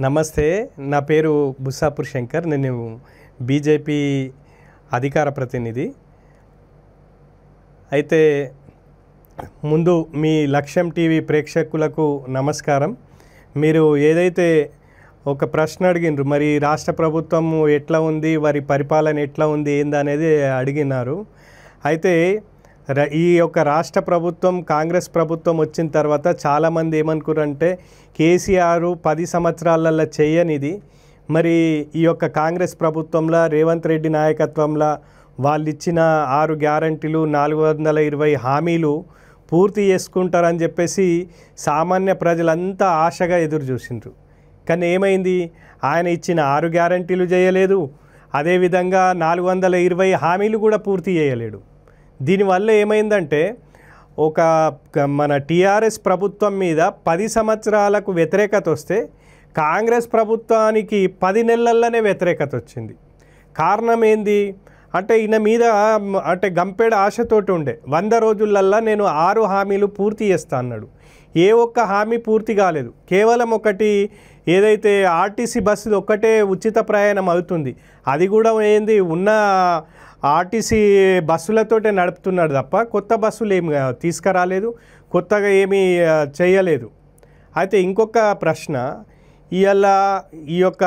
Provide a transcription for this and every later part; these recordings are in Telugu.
నమస్తే, నా పేరు బుస్సాపూర్ శంకర్. నేను బీజేపీ అధికార ప్రతినిధి. అయితే ముందు మీ లక్ష్యం టీవీ ప్రేక్షకులకు నమస్కారం. మీరు ఏదైతే ఒక ప్రశ్న అడిగినారు, మరి రాష్ట్ర ప్రభుత్వం ఎట్లా ఉంది, వారి పరిపాలన ఎట్లా ఉంది ఏందనేది అడిగినారు. అయితే ఈ యొక్క రాష్ట్ర ప్రభుత్వం కాంగ్రెస్ ప్రభుత్వం వచ్చిన తర్వాత చాలామంది ఏమనుకున్నారంటే కేసీఆర్ 10 సంవత్సరాలలో చేయనిది మరి ఈ యొక్క కాంగ్రెస్ ప్రభుత్వంలో రేవంత్ రెడ్డి నాయకత్వంలో వాళ్ళు ఇచ్చిన 6 గ్యారంటీలు 420 హామీలు పూర్తి చేసుకుంటారని చెప్పేసి సామాన్య ప్రజలంతా ఆశగా ఎదురు చూసిండ్రు. కానీ ఏమైంది, ఆయన ఇచ్చిన 6 గ్యారంటీలు చేయలేదు, అదేవిధంగా 420 హామీలు కూడా పూర్తి చేయలేడు. దీనివల్ల ఏమైందంటే మన టీఆర్ఎస్ ప్రభుత్వం మీద 10 సంవత్సరాలకు వ్యతిరేకత వస్తే కాంగ్రెస్ ప్రభుత్వానికి 10 నెలల్లోనే వ్యతిరేకత వచ్చింది. కారణం ఏంది అంటే ఈయన మీద అంటే గంపెడ ఆశతోటి ఉండే 100 రోజులల్లా నేను 6 హామీలు పూర్తి చేస్తా అన్నాడు. ఏ ఒక్క హామీ పూర్తి కాలేదు. కేవలం ఒకటి ఏదైతే ఆర్టీసీ బస్సు ఒక్కటే ఉచిత ప్రయాణం అవుతుంది, అది కూడా ఏంది ఉన్న ఆర్టీసీ బస్సులతోటే నడుపుతున్నాడు తప్ప కొత్త బస్సులు ఏమి తీసుకురాలేదు, కొత్తగా ఏమీ చేయలేదు. అయితే ఇంకొక ప్రశ్న, ఇవాళ ఈ యొక్క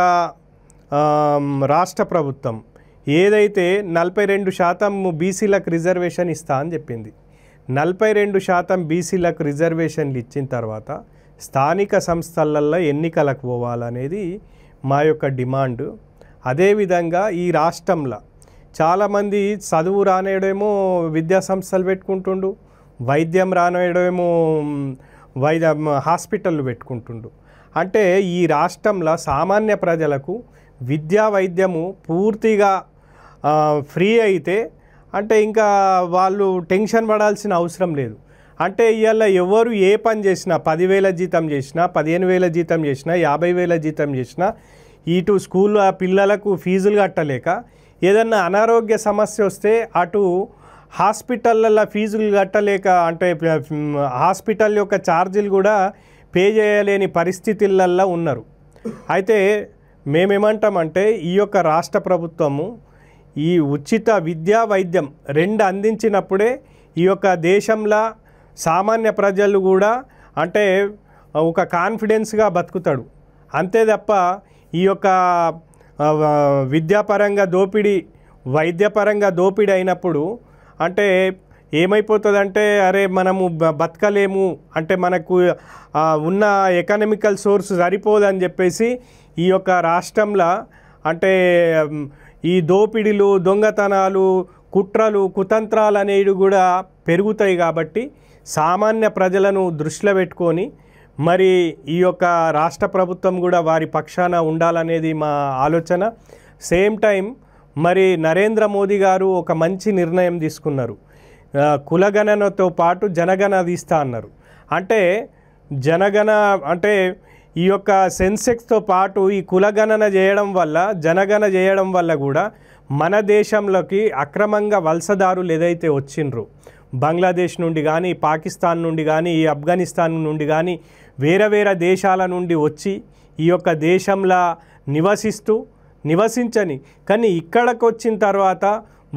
రాష్ట్ర ప్రభుత్వం ఏదైతే 42% బీసీలకు రిజర్వేషన్ ఇస్తా అని చెప్పింది, 42% బీసీలకు రిజర్వేషన్లు ఇచ్చిన తర్వాత స్థానిక సంస్థలల్లో ఎన్నికలకు పోవాలనేది మా యొక్క డిమాండ్. అదేవిధంగా ఈ రాష్ట్రంలో చాలామంది చదువు రానేయడమో విద్యా సంస్థలు పెట్టుకుంటుండు, వైద్యం రానేయడమో హాస్పిటళ్ళు పెట్టుకుంటుండు. అంటే ఈ రాష్ట్రంలో సామాన్య ప్రజలకు విద్యా వైద్యము పూర్తిగా ఫ్రీ అయితే అంటే ఇంకా వాళ్ళు టెన్షన్ పడాల్సిన అవసరం లేదు. అంటే ఇవాళ ఎవరు ఏ పని చేసినా 10,000 జీతం చేసినా, 15,000 జీతం చేసినా, 50,000 జీతం చేసినా ఇటు స్కూల్లో పిల్లలకు ఫీజులు కట్టలేక ఏదన్నా అనారోగ్య సమస్య వస్తే అటు హాస్పిటళ్ళల్లో ఫీజులు కట్టలేక అంటే హాస్పిటల్ యొక్క ఛార్జీలు కూడా పే చేయలేని పరిస్థితులల్లో ఉన్నారు. అయితే మేమేమంటామంటే ఈ యొక్క రాష్ట్ర ప్రభుత్వము ఈ ఉచిత విద్యా వైద్యం 2 అందించినప్పుడే ఈ యొక్క దేశంలో సామాన్య ప్రజలు కూడా అంటే ఒక కాన్ఫిడెన్స్గా బతుకుతాడు. అంతే తప్ప ఈ యొక్క విద్యాపరంగా దోపిడీ, వైద్యపరంగా దోపిడీ అయినప్పుడు అంటే ఏమైపోతుందంటే అరే మనము బతకలేము, అంటే మనకు ఉన్న ఎకనామికల్ సోర్స్ సరిపోదని చెప్పేసి ఈ యొక్క రాష్ట్రంలో అంటే ఈ దోపిడీలు, దొంగతనాలు, కుట్రలు, కుతంత్రాలు అనేవి కూడా పెరుగుతాయి. కాబట్టి సామాన్య ప్రజలను దృష్టిలో పెట్టుకొని మరి ఈ యొక్క రాష్ట్ర ప్రభుత్వం కూడా వారి పక్షాన ఉండాలనేది మా ఆలోచన. సేమ్ టైం మరి నరేంద్ర మోదీ గారు ఒక మంచి నిర్ణయం తీసుకున్నారు. కులగణనతో పాటు జనగణన తీస్తా అన్నారు. అంటే జనగణ అంటే ఈ యొక్క సెన్సెక్స్తో పాటు ఈ కులగణన చేయడం వల్ల, జనగణన చేయడం వల్ల కూడా మన దేశంలోకి అక్రమంగా వలసదారులు ఏదైతే వచ్చిండ్రో బంగ్లాదేశ్ నుండి కానీ, పాకిస్తాన్ నుండి కానీ, ఆఫ్ఘనిస్తాన్ నుండి కానీ వేరే వేరే దేశాల నుండి వచ్చి ఈ యొక్క దేశంలో నివసించని కానీ ఇక్కడికి వచ్చిన తర్వాత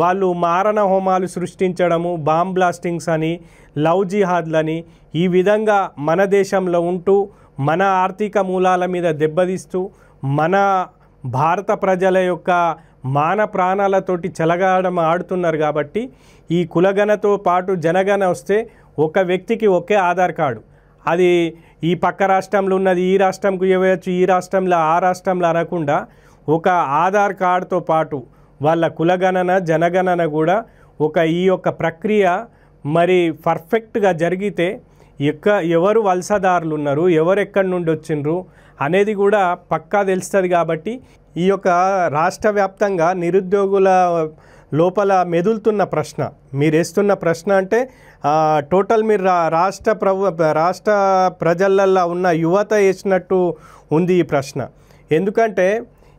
వాళ్ళు మారణ హోమాలు సృష్టించడము, బాంబ్ బ్లాస్టింగ్స్ అని, లవ్ జిహాద్లని ఈ విధంగా మన దేశంలో ఉంటూ మన ఆర్థిక మూలాల మీద దెబ్బతీస్తూ మన భారత ప్రజల యొక్క మాన ప్రాణాలతోటి చెలగాడం ఆడుతున్నారు. కాబట్టి ఈ కులగణతో పాటు జనగణ వస్తే ఒక వ్యక్తికి ఒకే ఆధార్ కార్డు, అది ఈ పక్క రాష్ట్రంలో ఉన్నది ఈ రాష్ట్రంకు ఇవ్వచ్చు, ఈ రాష్ట్రంలో ఆ రాష్ట్రంలో అనకుండా ఒక ఆధార్ కార్డుతో పాటు వాళ్ళ కులగణన, జనగణన కూడా ఈ యొక్క ప్రక్రియ మరి పర్ఫెక్ట్గా జరిగితే ఎవరు వలసదారులు ఉన్నారు, ఎవరు ఎక్కడి నుండి వచ్చిండ్రు అనేది కూడా పక్కా తెలుస్తుంది. కాబట్టి ఈ యొక్క రాష్ట్ర వ్యాప్తంగా నిరుద్యోగుల లోపల మెదులుతున్న ప్రశ్న, మీరు వేస్తున్న ప్రశ్న అంటే టోటల్ మీరు రాష్ట్ర ప్రజలల్లో ఉన్న యువత వేసినట్టు ఉంది ఈ ప్రశ్న. ఎందుకంటే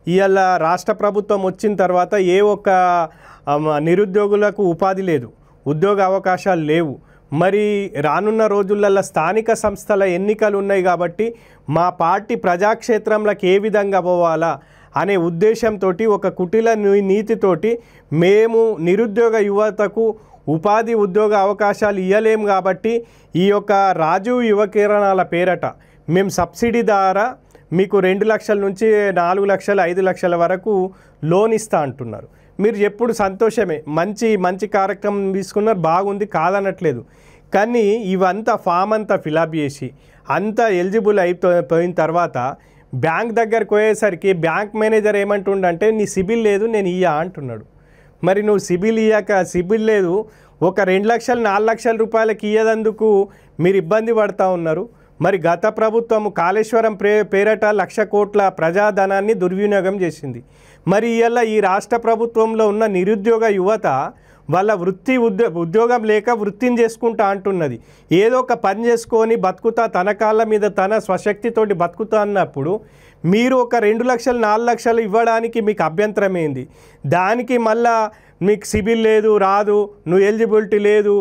ఇవాళ రాష్ట్ర ప్రభుత్వం వచ్చిన తర్వాత ఏ ఒక్క నిరుద్యోగులకు ఉపాధి లేదు, ఉద్యోగ అవకాశాలు లేవు. మరి రానున్న రోజులలో స్థానిక సంస్థల ఎన్నికలు ఉన్నాయి కాబట్టి మా పార్టీ ప్రజాక్షేత్రంలోకి ఏ విధంగా పోవాలా అనే ఉద్దేశంతో ఒక కుటిల నీతితోటి మేము నిరుద్యోగ యువతకు ఉపాధి ఉద్యోగ అవకాశాలు ఇవ్వలేము కాబట్టి ఈ యొక్క రాజీవ్ యువ కిరణాల పేరట మేము సబ్సిడీ ద్వారా మీకు 2 లక్షల నుంచి 4 లక్షలు 5 లక్షల వరకు లోన్ ఇస్తా అంటున్నారు. మీరు ఎప్పుడు సంతోషమే, మంచి కార్యక్రమం తీసుకున్నారు, బాగుంది, కాదనట్లేదు. కానీ ఇవంతా ఫామ్ అంతా ఫిలప్ చేసి అంతా ఎలిజిబుల్ అయిపోయిన తర్వాత బ్యాంక్ దగ్గరికి పోయేసరికి బ్యాంక్ మేనేజర్ ఏమంటుండంటే నీ సిబిల్ లేదు, నేను ఇయ్యా అంటున్నాడు. మరి నువ్వు సిబిల్ ఇయ్యాక సిబిల్ లేదు, ఒక 2 లక్షలు 4 లక్షల రూపాయలకి ఇయ్యేందుకు మీరు ఇబ్బంది పడుతూ ఉన్నారు. మరి గత ప్రభుత్వం కాళేశ్వరం పేరట 1,00,000 కోట్ల ప్రజాధనాన్ని దుర్వినియోగం చేసింది. మరి ఇవాళ ఈ రాష్ట్ర ప్రభుత్వంలో ఉన్న నిరుద్యోగ యువత వాళ్ళ ఉద్యోగం లేక వృత్తిని చేసుకుంటా అంటున్నది. ఏదో ఒక పని చేసుకొని బతుకుతా, తన కాళ్ళ మీద తన స్వశక్తితోటి బతుకుతా అన్నప్పుడు మీరు ఒక 2 లక్షలు 4 లక్షలు ఇవ్వడానికి మీకు అభ్యంతరం ఏంది? దానికి మళ్ళా మీకు సిబిల్ లేదు, రాదు, నువ్వు ఎలిజిబిలిటీ లేదు,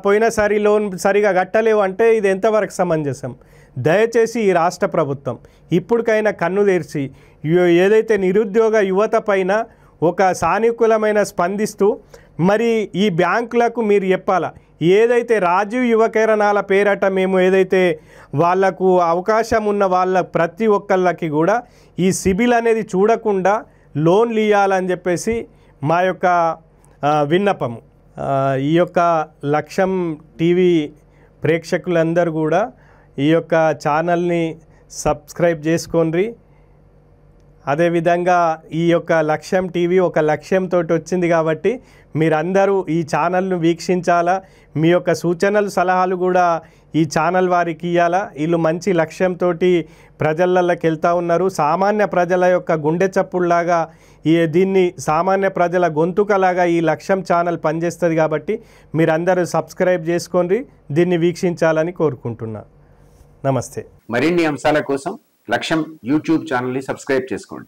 పోయినసారి లోన్ సరిగా కట్టలేవు అంటే ఇది ఎంతవరకు సమంజసం? దయచేసి ఈ రాష్ట్ర ప్రభుత్వం ఇప్పటికైనా కన్ను తెరిచి ఏదైతే నిరుద్యోగ యువత పైన ఒక సానుకూలమైన స్పందిస్తూ మరి ఈ బ్యాంకులకు మీరు చెప్పాలా, ఏదైతే రాజీవ్ యువ కిరణాల పేరట మేము ఏదైతే వాళ్లకు అవకాశం ఉన్న వాళ్ళ ప్రతి ఒక్కళ్ళకి కూడా ఈ సిబిల్ అనేది చూడకుండా లోన్లు ఇవ్వాలని చెప్పేసి మా యొక్క విన్నపము. ఈ యొక్క లక్ష్యం టీవీ ప్రేక్షకులందరూ కూడా ఈ యొక్క ఛానల్ని సబ్స్క్రైబ్ చేసుకోండి. అదేవిధంగా ఈ యొక్క లక్ష్యం టీవీ ఒక లక్ష్యంతో వచ్చింది కాబట్టి మీరందరూ ఈ ఛానల్ను వీక్షించాలా, మీ యొక్క సూచనలు సలహాలు కూడా ఈ ఛానల్ వారికి ఇవ్వాలా. వీళ్ళు మంచి లక్ష్యంతో ప్రజలలోకి వెళ్తూ ఉన్నారు. సామాన్య ప్రజల యొక్క గుండె చప్పుడులాగా దీన్ని సామాన్య ప్రజల గొంతుకలాగా ఈ లక్ష్యం ఛానల్ పనిచేస్తుంది కాబట్టి మీరందరూ సబ్స్క్రైబ్ చేసుకోండి, దీన్ని వీక్షించాలని కోరుకుంటున్నా. నమస్తే. మరిన్ని అంశాల కోసం లక్ష్యం యూట్యూబ్ ఛానల్ని సబ్స్క్రైబ్ చేసుకోండి.